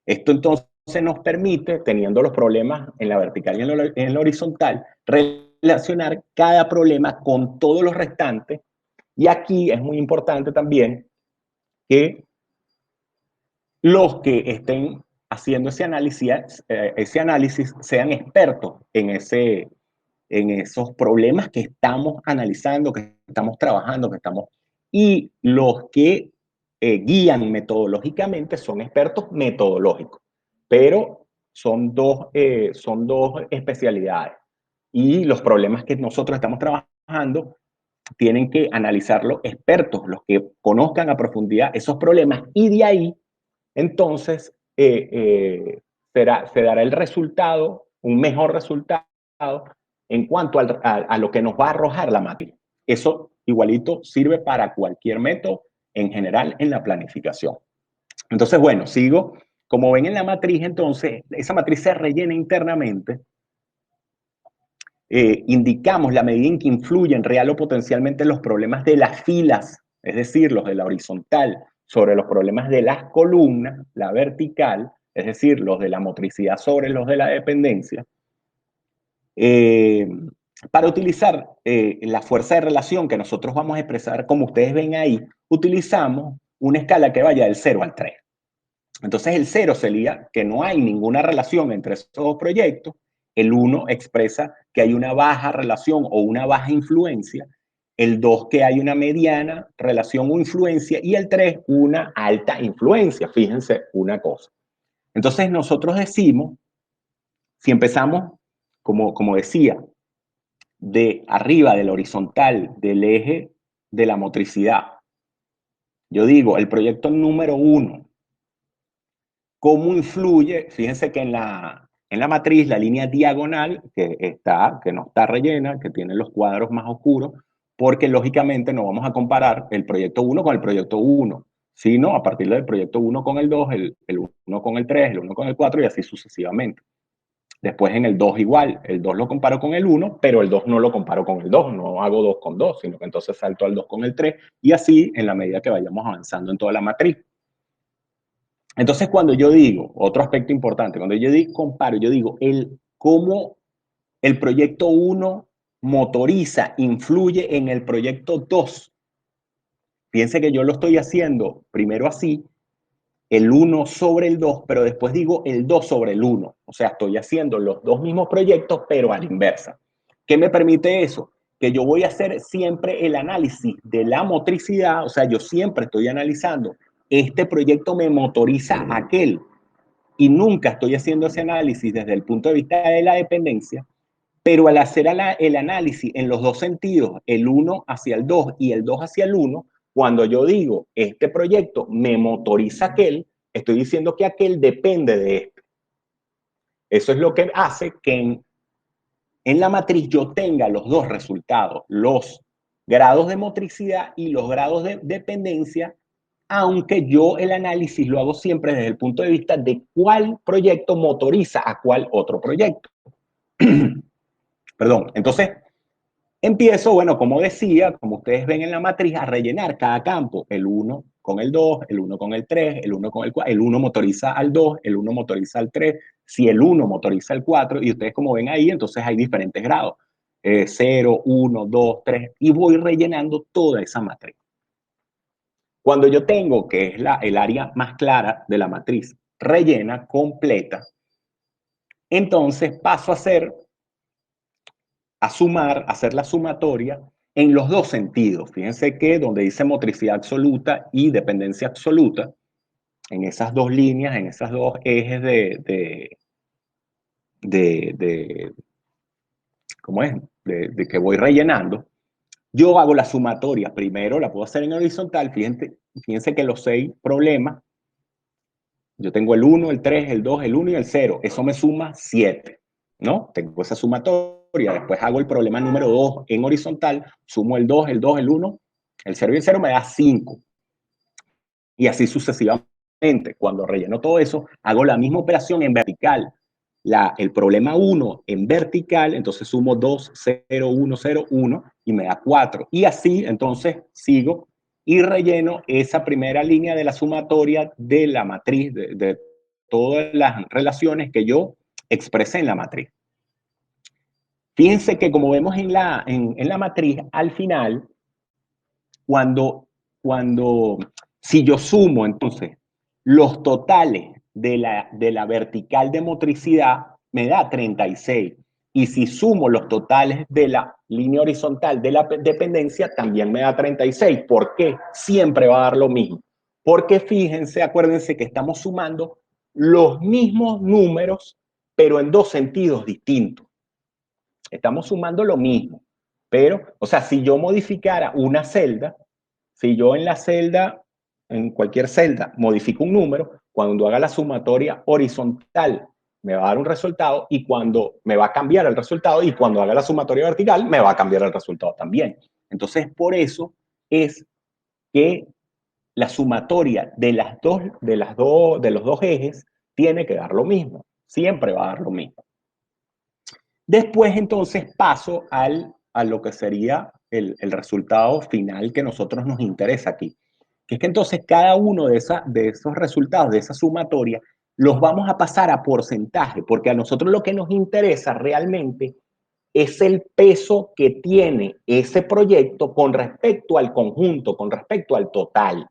Esto entonces nos permite, teniendo los problemas en la vertical y en la horizontal, relacionar cada problema con todos los restantes. Y aquí es muy importante también que los que estén haciendo ese análisis sean expertos en esos problemas que estamos analizando, que estamos trabajando, y los que guían metodológicamente son expertos metodológicos, pero son dos especialidades. Y los problemas que nosotros estamos trabajando tienen que analizarlo expertos, los que conozcan a profundidad esos problemas, y de ahí, entonces, se dará el resultado, un mejor resultado en cuanto a lo que nos va a arrojar la máquina. Eso igualito sirve para cualquier método en general en la planificación. Entonces, bueno, sigo. Como ven en la matriz, entonces, esa matriz se rellena internamente. Indicamos la medida en que influyen real o potencialmente los problemas de las filas, es decir, los de la horizontal, sobre los problemas de las columnas, la vertical, es decir, los de la motricidad sobre los de la dependencia. Para utilizar la fuerza de relación que nosotros vamos a expresar, como ustedes ven ahí, utilizamos una escala que vaya del 0 al 3. Entonces el 0 sería que no hay ninguna relación entre esos dos proyectos, el 1 expresa que hay una baja relación o una baja influencia, el 2 que hay una mediana relación o influencia y el 3 una alta influencia. Fíjense una cosa. Entonces nosotros decimos, si empezamos, como decía, de arriba, del horizontal, del eje de la motricidad, yo digo, el proyecto número 1, ¿cómo influye? Fíjense que en la matriz, la línea diagonal que no está rellena, que tiene los cuadros más oscuros, porque lógicamente no vamos a comparar el proyecto 1 con el proyecto 1, sino a partir del proyecto 1 con el 2, el 1 con el 3, el 1 con el 4 y así sucesivamente. Después en el 2 igual, el 2 lo comparo con el 1, pero el 2 no lo comparo con el 2, no hago 2 con 2, sino que entonces salto al 2 con el 3 y así en la medida que vayamos avanzando en toda la matriz. Entonces, cuando yo digo, otro aspecto importante, cuando yo comparo, yo digo, cómo el proyecto 1 motoriza, influye en el proyecto 2. Fíjense que yo lo estoy haciendo primero así, el 1 sobre el 2, pero después digo el 2 sobre el 1. O sea, estoy haciendo los dos mismos proyectos, pero a la inversa. ¿Qué me permite eso? Que yo voy a hacer siempre el análisis de la motricidad, o sea, yo siempre estoy analizando, este proyecto me motoriza aquel, y nunca estoy haciendo ese análisis desde el punto de vista de la dependencia, pero al hacer el análisis en los dos sentidos, el 1 hacia el 2 y el 2 hacia el 1, cuando yo digo, este proyecto me motoriza aquel, estoy diciendo que aquel depende de este. Eso es lo que hace que en la matriz yo tenga los dos resultados, los grados de motricidad y los grados de dependencia, aunque yo el análisis lo hago siempre desde el punto de vista de cuál proyecto motoriza a cuál otro proyecto. Perdón, entonces empiezo, bueno, como decía, como ustedes ven en la matriz, a rellenar cada campo, el 1 con el 2, el 1 con el 3, el 1 con el 4, el 1 motoriza al 2, el 1 motoriza al 3, si el 1 motoriza al 4, y ustedes como ven ahí, entonces hay diferentes grados, 0, 1, 2, 3, y voy rellenando toda esa matriz. Cuando yo tengo, que es el área más clara de la matriz, rellena, completa, entonces paso a sumar, a hacer la sumatoria en los dos sentidos. Fíjense que donde dice motricidad absoluta y dependencia absoluta, en esas dos líneas, en esos dos ejes ¿cómo es? De que voy rellenando, yo hago la sumatoria. Primero la puedo hacer en horizontal. Fíjense que los 6 problemas, yo tengo el 1, el 3, el 2, el 1 y el 0. Eso me suma 7, ¿no? Tengo esa sumatoria. Después hago el problema número 2 en horizontal, sumo el 2, el 2, el 1, el 0 y el 0 me da 5. Y así sucesivamente. Cuando relleno todo eso, hago la misma operación en vertical. El problema 1 en vertical, entonces sumo 2, 0, 1, 0, 1 y me da 4. Y así, entonces, sigo y relleno esa primera línea de la sumatoria de la matriz, de todas las relaciones que yo expresé en la matriz. Fíjense que como vemos en la matriz, al final, si yo sumo entonces los totales de la vertical de motricidad, me da 36. Y si sumo los totales de la línea horizontal de la dependencia, también me da 36. ¿Por qué? Siempre va a dar lo mismo. Porque fíjense, acuérdense que estamos sumando los mismos números, pero en dos sentidos distintos. Estamos sumando lo mismo. Pero, o sea, si yo modificara una celda, si yo en la celda, en cualquier celda, modifico un número, cuando haga la sumatoria horizontal me va a dar un resultado y cuando me va a cambiar el resultado y cuando haga la sumatoria vertical me va a cambiar el resultado también. Entonces, por eso es que la sumatoria de los dos ejes tiene que dar lo mismo. Siempre va a dar lo mismo. Después, entonces, paso a lo que sería el resultado final que a nosotros nos interesa aquí. Que es que entonces cada uno de esos resultados, de esa sumatoria, los vamos a pasar a porcentaje, porque a nosotros lo que nos interesa realmente es el peso que tiene ese proyecto con respecto al conjunto, con respecto al total.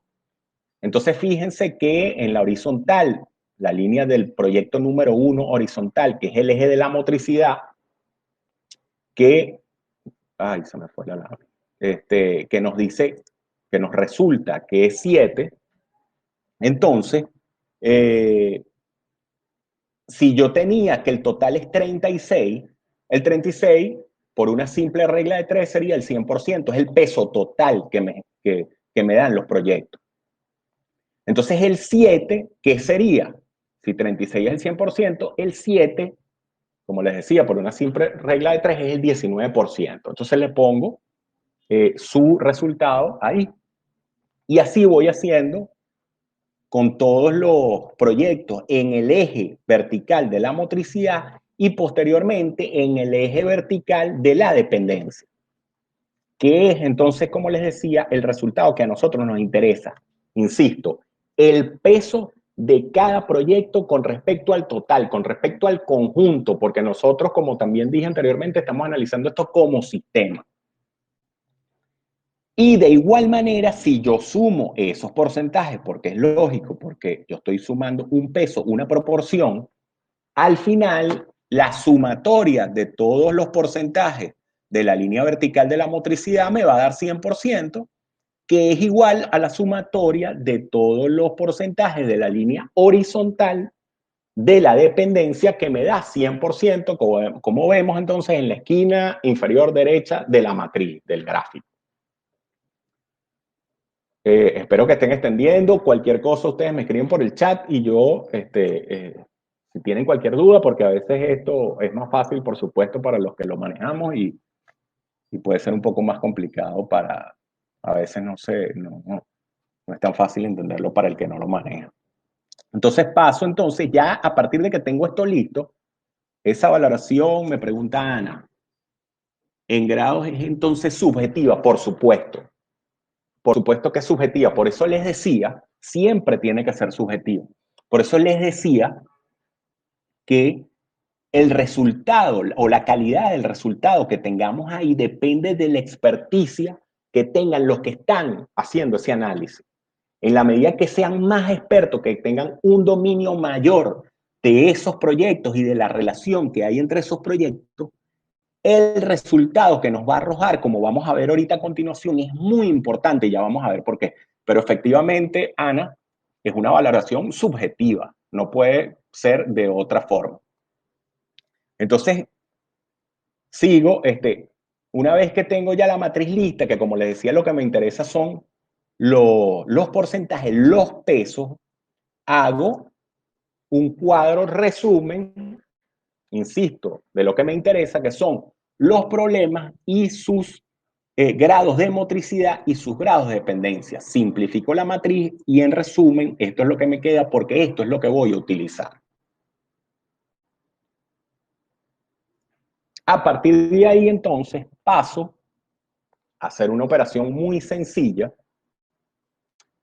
Entonces, fíjense que en la horizontal, la línea del proyecto número 1 horizontal, que es el eje de la motricidad, que, ay, se me fue la lápiz, que nos dice, que nos resulta que es 7, entonces, si yo tenía que el total es 36, el 36, por una simple regla de 3, sería el 100%, es el peso total que me dan los proyectos. Entonces, el 7, ¿qué sería? Si 36 es el 100%, el 7, como les decía, por una simple regla de 3, es el 19%. Entonces, le pongo su resultado ahí. Y así voy haciendo con todos los proyectos en el eje vertical de la motricidad y posteriormente en el eje vertical de la dependencia, que es entonces, como les decía, el resultado que a nosotros nos interesa. Insisto, el peso de cada proyecto con respecto al total, con respecto al conjunto, porque nosotros, como también dije anteriormente, estamos analizando esto como sistema. Y de igual manera, si yo sumo esos porcentajes, porque es lógico, porque yo estoy sumando un peso, una proporción, al final la sumatoria de todos los porcentajes de la línea vertical de la motricidad me va a dar 100%, que es igual a la sumatoria de todos los porcentajes de la línea horizontal de la dependencia, que me da 100%, como vemos entonces en la esquina inferior derecha de la matriz del gráfico. Espero que estén extendiendo. Cualquier cosa ustedes me escriben por el chat y yo, si tienen cualquier duda, porque a veces esto es más fácil, por supuesto, para los que lo manejamos y puede ser un poco más complicado para, a veces no es tan fácil entenderlo para el que no lo maneja. Entonces paso, entonces ya a partir de que tengo esto listo, esa valoración, me pregunta Ana, en grados es entonces subjetiva, por supuesto. Por supuesto que es subjetiva, por eso les decía, siempre tiene que ser subjetivo. Por eso les decía que el resultado o la calidad del resultado que tengamos ahí depende de la experticia que tengan los que están haciendo ese análisis. En la medida que sean más expertos, que tengan un dominio mayor de esos proyectos y de la relación que hay entre esos proyectos, el resultado que nos va a arrojar, como vamos a ver ahorita a continuación, es muy importante y ya vamos a ver por qué. Pero efectivamente, Ana, es una valoración subjetiva, no puede ser de otra forma. Entonces, sigo, una vez que tengo ya la matriz lista, que como les decía, lo que me interesa son los porcentajes, los pesos, hago un cuadro resumen, insisto, de lo que me interesa, que son los problemas y sus grados de motricidad y sus grados de dependencia. Simplifico la matriz y en resumen, esto es lo que me queda porque esto es lo que voy a utilizar. A partir de ahí, entonces, paso a hacer una operación muy sencilla,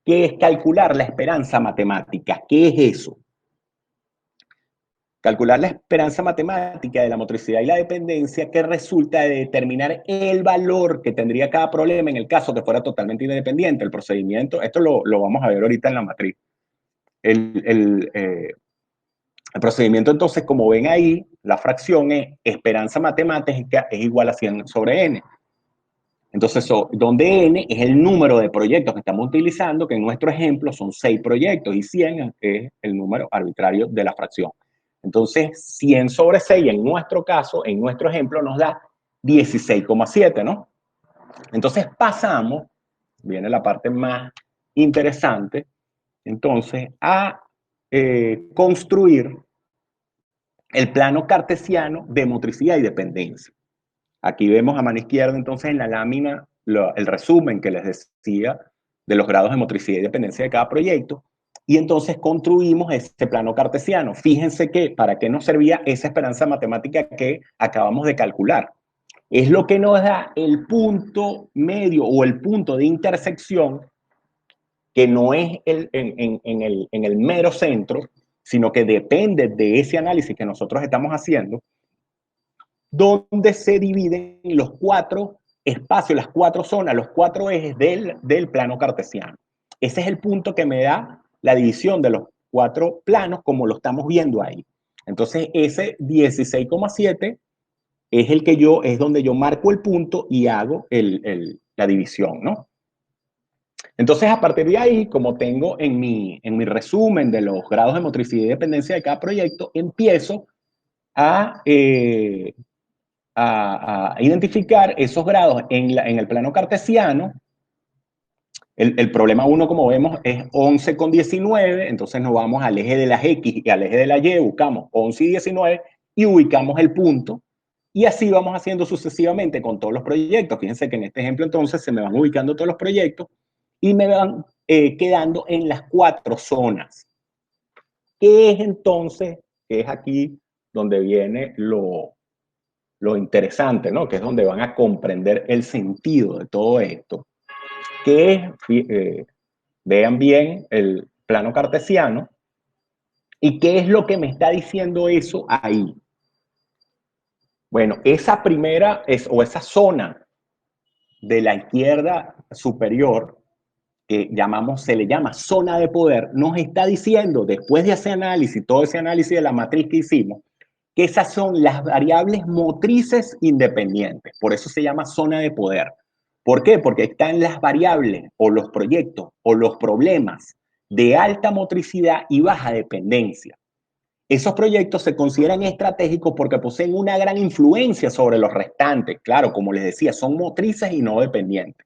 que es calcular la esperanza matemática. ¿Qué es eso? Calcular la esperanza matemática de la motricidad y la dependencia, que resulta de determinar el valor que tendría cada problema en el caso que fuera totalmente independiente. El procedimiento, esto lo vamos a ver ahorita en la matriz. El procedimiento, entonces, como ven ahí, la fracción es esperanza matemática es igual a 100 sobre n. Entonces, donde n es el número de proyectos que estamos utilizando, que en nuestro ejemplo son 6 proyectos y 100 es el número arbitrario de la fracción. Entonces, 100 sobre 6 en nuestro caso, en nuestro ejemplo, nos da 16,7, ¿no? Entonces pasamos, viene la parte más interesante, entonces, a construir el plano cartesiano de motricidad y dependencia. Aquí vemos a mano izquierda, entonces, en la lámina, el resumen que les decía de los grados de motricidad y dependencia de cada proyecto, y entonces construimos este plano cartesiano. Fíjense que para qué nos servía esa esperanza matemática que acabamos de calcular. Es lo que nos da el punto medio o el punto de intersección, que no es en el mero centro, sino que depende de ese análisis que nosotros estamos haciendo, donde se dividen los 4 espacios, las 4 zonas, los 4 ejes del plano cartesiano. Ese es el punto que me da la división de los 4 planos como lo estamos viendo ahí. Entonces ese 16,7 es el que es donde yo marco el punto y hago la división, ¿no? Entonces, a partir de ahí, como tengo en mi resumen de los grados de motricidad y dependencia de cada proyecto, empiezo a identificar esos grados en el plano cartesiano. El problema 1, como vemos, es 11,19, entonces nos vamos al eje de las X y al eje de la Y, buscamos 11 y 19 y ubicamos el punto. Y así vamos haciendo sucesivamente con todos los proyectos. Fíjense que en este ejemplo entonces se me van ubicando todos los proyectos y me van quedando en las 4 zonas. ¿Qué es entonces? Que es aquí donde viene lo interesante, ¿no? Que es donde van a comprender el sentido de todo esto. Que es, vean bien el plano cartesiano, y qué es lo que me está diciendo eso ahí. Bueno, esa primera o esa zona de la izquierda superior, que se le llama zona de poder, nos está diciendo, después de ese análisis, todo ese análisis de la matriz que hicimos, que esas son las variables motrices independientes. Por eso se llama zona de poder. ¿Por qué? Porque están las variables o los proyectos o los problemas de alta motricidad y baja dependencia. Esos proyectos se consideran estratégicos porque poseen una gran influencia sobre los restantes. Claro, como les decía, son motrices y no dependientes.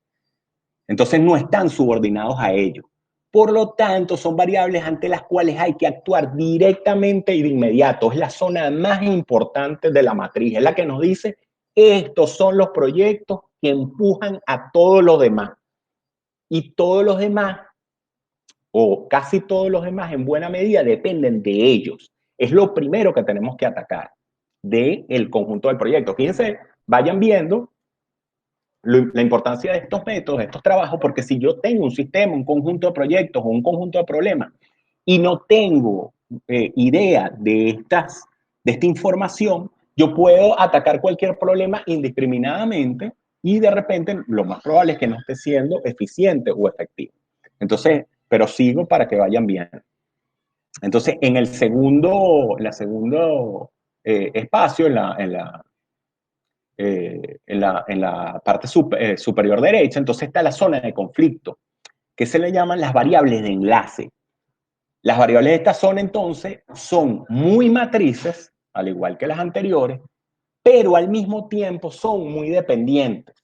Entonces no están subordinados a ellos. Por lo tanto, son variables ante las cuales hay que actuar directamente y de inmediato. Es la zona más importante de la matriz. Es la que nos dice, estos son los proyectos que empujan a todos los demás. Y todos los demás, o casi todos los demás, en buena medida, dependen de ellos. Es lo primero que tenemos que atacar del conjunto del proyecto. Fíjense, vayan viendo la importancia de estos métodos, de estos trabajos, porque si yo tengo un sistema, un conjunto de proyectos o un conjunto de problemas y no tengo idea de esta información, yo puedo atacar cualquier problema indiscriminadamente y de repente lo más probable es que no esté siendo eficiente o efectivo. Entonces, pero sigo para que vayan bien. Entonces, en el segundo espacio, en la parte superior derecha, entonces está la zona de conflicto, que se le llaman las variables de enlace. Las variables de esta zona, entonces, son muy matrices, al igual que las anteriores, pero al mismo tiempo son muy dependientes.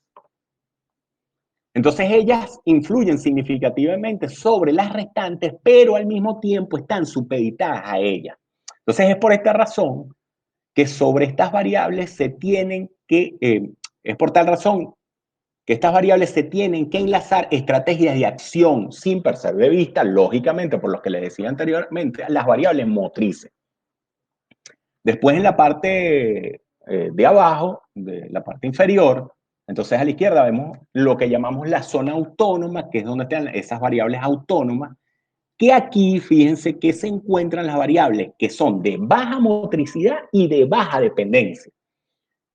Entonces, ellas influyen significativamente sobre las restantes, pero al mismo tiempo están supeditadas a ellas. Entonces, es por esta razón que sobre estas variables se tienen que, es por tal razón que estas variables se tienen que enlazar estrategias de acción sin perder de vista, lógicamente, por lo que les decía anteriormente, las variables motrices. Después en la parte de abajo, de la parte inferior, entonces a la izquierda vemos lo que llamamos la zona autónoma, que es donde están esas variables autónomas, que aquí fíjense que se encuentran las variables que son de baja motricidad y de baja dependencia.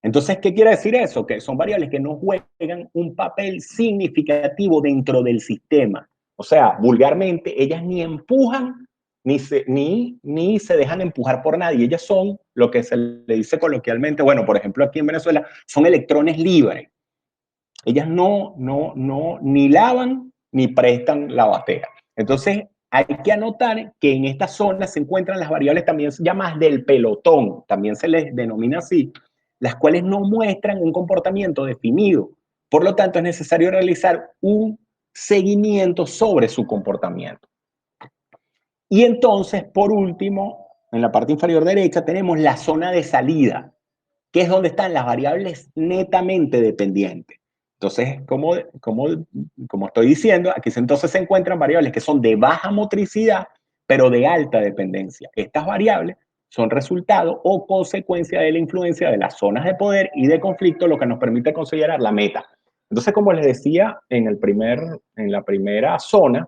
Entonces, ¿qué quiere decir eso? Que son variables que no juegan un papel significativo dentro del sistema. O sea, vulgarmente, ellas ni empujan ni se dejan empujar por nadie. Ellas son lo que se le dice coloquialmente, bueno, por ejemplo, aquí en Venezuela, son electrones libres. Ellas ni lavan ni prestan la batea. Entonces, hay que anotar que en esta zona se encuentran las variables también llamadas del pelotón, también se les denomina así, las cuales no muestran un comportamiento definido. Por lo tanto, es necesario realizar un seguimiento sobre su comportamiento. Y entonces, por último, en la parte inferior derecha tenemos la zona de salida, que es donde están las variables netamente dependientes. Entonces, como estoy diciendo, aquí entonces se encuentran variables que son de baja motricidad, pero de alta dependencia. Estas variables son resultado o consecuencia de la influencia de las zonas de poder y de conflicto, lo que nos permite considerar la meta. Entonces, como les decía en la primera zona,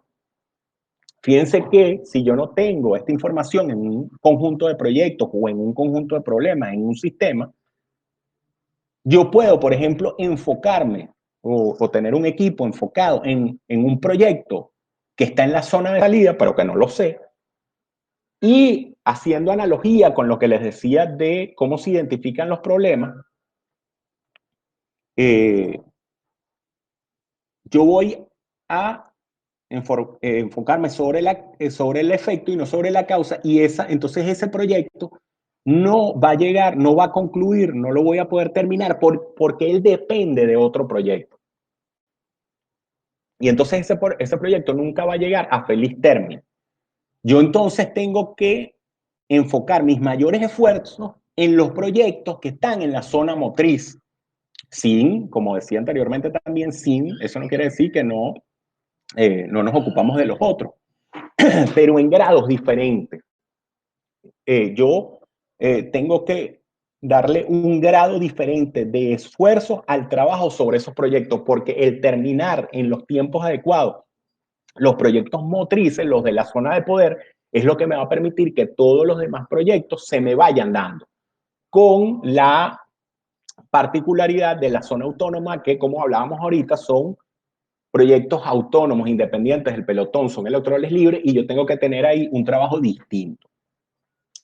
fíjense que si yo no tengo esta información en un conjunto de proyectos o en un conjunto de problemas, en un sistema, yo puedo, por ejemplo, enfocarme o tener un equipo enfocado en un proyecto que está en la zona de salida, pero que no lo sé, y haciendo analogía con lo que les decía de cómo se identifican los problemas, yo voy a enfocarme sobre el efecto y no sobre la causa, y entonces ese proyecto no va a llegar, no va a concluir, no lo voy a poder terminar porque él depende de otro proyecto. Y entonces ese proyecto nunca va a llegar a feliz término. Yo entonces tengo que enfocar mis mayores esfuerzos en los proyectos que están en la zona motriz, sin, como decía anteriormente también, eso no quiere decir que no nos ocupamos de los otros, pero en grados diferentes. Yo tengo que darle un grado diferente de esfuerzo al trabajo sobre esos proyectos, porque el terminar en los tiempos adecuados los proyectos motrices, los de la zona de poder, es lo que me va a permitir que todos los demás proyectos se me vayan dando, con la particularidad de la zona autónoma, que como hablábamos ahorita, son proyectos autónomos, independientes del pelotón, son electrones libres, y yo tengo que tener ahí un trabajo distinto.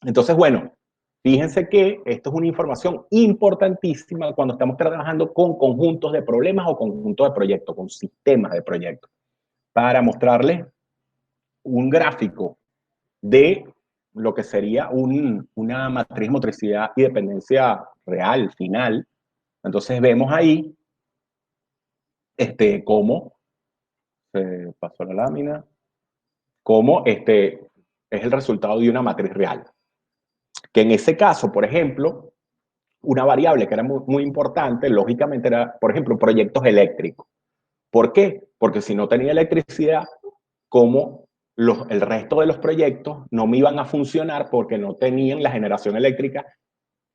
Entonces, bueno, fíjense que esto es una información importantísima cuando estamos trabajando con conjuntos de problemas o conjuntos de proyectos, con sistemas de proyectos, para mostrarles un gráfico de lo que sería una matriz motricidad y dependencia real, final. Entonces vemos ahí cómo se pasó la lámina, cómo es el resultado de una matriz real. Que en ese caso, por ejemplo, una variable que era muy importante, lógicamente, era, por ejemplo, proyectos eléctricos. ¿Por qué? Porque si no tenía electricidad, ¿cómo el resto de los proyectos no me iban a funcionar porque no tenían la generación eléctrica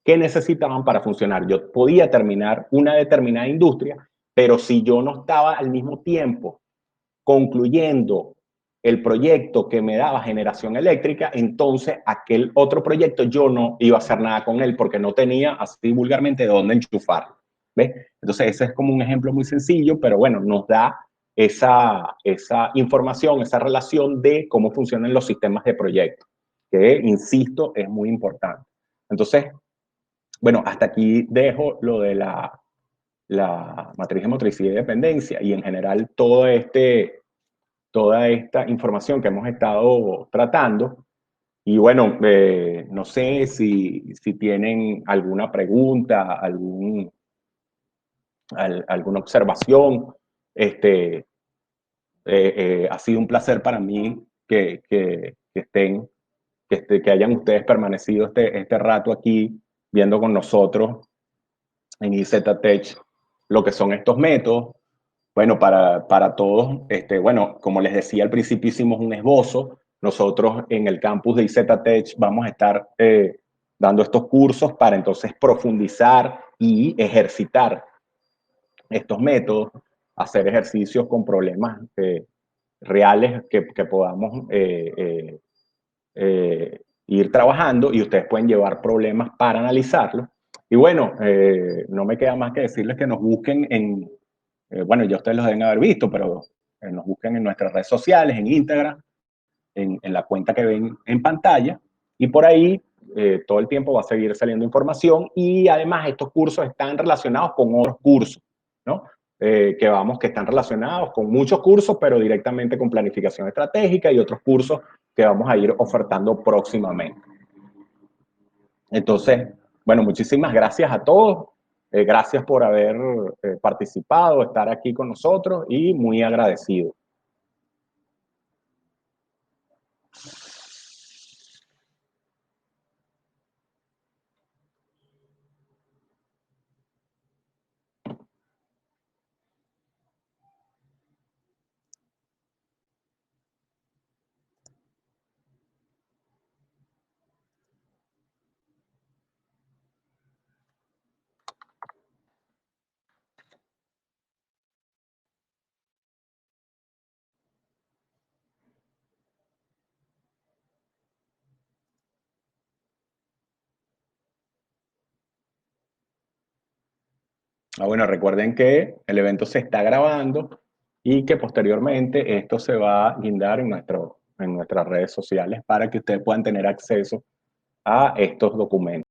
que necesitaban para funcionar? Yo podía terminar una determinada industria, pero si yo no estaba al mismo tiempo concluyendo el proyecto que me daba generación eléctrica, entonces aquel otro proyecto yo no iba a hacer nada con él porque no tenía, así vulgarmente, de dónde enchufarlo. ¿Ves? Entonces ese es como un ejemplo muy sencillo, pero bueno, nos da esa información, esa relación de cómo funcionan los sistemas de proyecto, que, insisto, es muy importante. Entonces, bueno, hasta aquí dejo lo de la matriz de motricidad y dependencia, y en general toda esta información que hemos estado tratando. Y bueno, no sé si tienen alguna pregunta, alguna observación. Ha sido un placer para mí que hayan ustedes permanecido este rato aquí viendo con nosotros en IZTech lo que son estos métodos. Bueno, para todos, bueno, como les decía al principio, hicimos un esbozo. Nosotros en el campus de IZTech vamos a estar dando estos cursos para entonces profundizar y ejercitar estos métodos, hacer ejercicios con problemas reales que podamos ir trabajando, y ustedes pueden llevar problemas para analizarlos. Y bueno, no me queda más que decirles que nos busquen bueno, ya ustedes los deben haber visto, pero nos busquen en nuestras redes sociales, en Instagram, en la cuenta que ven en pantalla, y por ahí todo el tiempo va a seguir saliendo información, y además estos cursos están relacionados con otros cursos, ¿no? Que están relacionados con muchos cursos, pero directamente con planificación estratégica y otros cursos que vamos a ir ofertando próximamente. Entonces, bueno, muchísimas gracias a todos. Gracias por haber participado, estar aquí con nosotros, y muy agradecido. Bueno, recuerden que el evento se está grabando y que posteriormente esto se va a guindar en nuestras redes sociales para que ustedes puedan tener acceso a estos documentos.